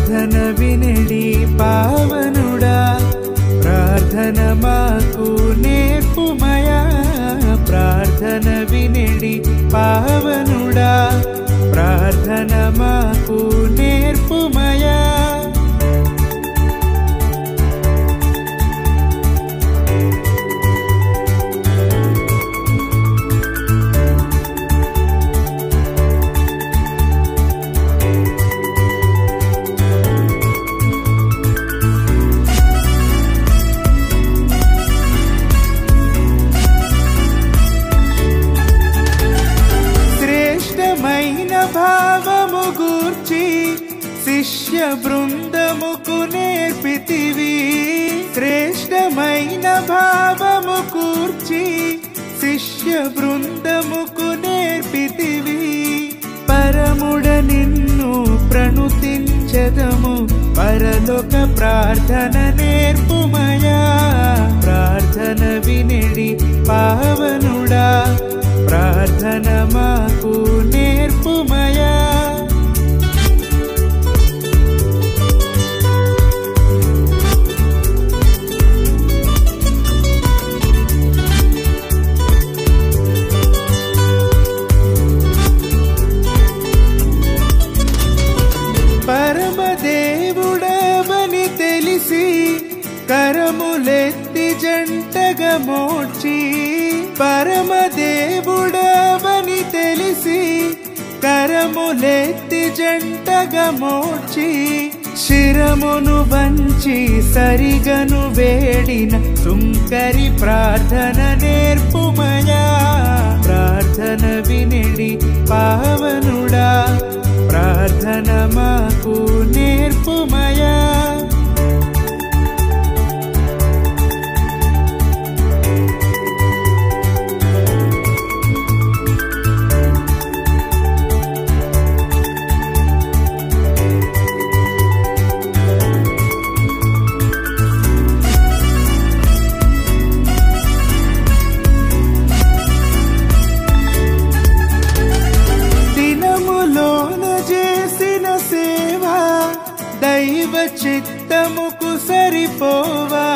ప్రార్థన వినడి పావనుడా ప్రార్థన మాకు నేర్పుమయా ప్రార్థన వినడి పావనుడా ప్రార్థన మాకు నేర్పుమయా భావము గూర్చి శిష్య బృందముకు నేర్పితివి శ్రేష్టమైన భావము కూర్చి శిష్య బృందముకు నేర్పితివి పరముడ నిన్ను ప్రణుతించదము పరలోక ప్రార్థన నేర్పుమయా ప్రార్థన వినడి పావనుడా ప్రార్థన మాకు నేర్పుమయా పరమదేవుడవని తెలిసి కరములెత్తి జంటగా మోడ్చి పరమదేవుడవని తెలిసి కరములెత్తి జంటగా మోడ్చి శిరమును వంచి సరిగను వేడిన సుంకరి ప్రార్థన నేర్పుమయా ప్రార్థన వినడి పావనుడా ప్రార్థన మాకు నేర్పుమయా దైవ చిత్తముకు సరిపోవా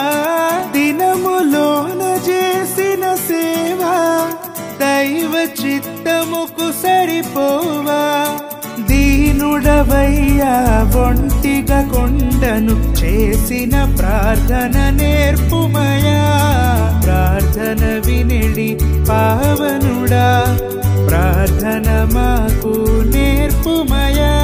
దినములోన చేసిన సేవ దైవ చిత్తముకు సరిపోవా దీనుడవయ్యా ఒంటిగా కొండను చేసిన ప్రార్థన నేర్పుమయా ప్రార్థన వినడి పావనుడా ప్రార్థన మాకు నేర్పుమయా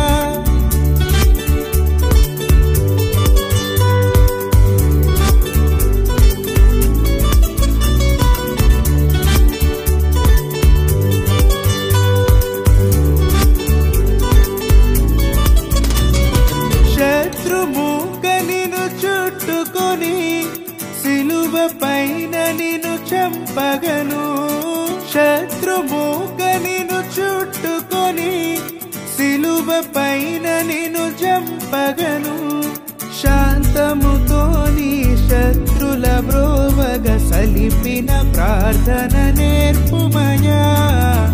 శత్రుమూక నిన్ను చుట్టుకొని సిలువ పైన నిన్ను చంపగను శత్రుమూక నిన్ను చుట్టుకొని సిలువ పైన నిన్ను చంపగను శాంతముతోని శత్రుల బ్రోవగ సలిపిన ప్రార్థన నేర్పుమయా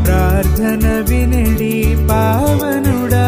ప్రార్థన వినడి పావనుడా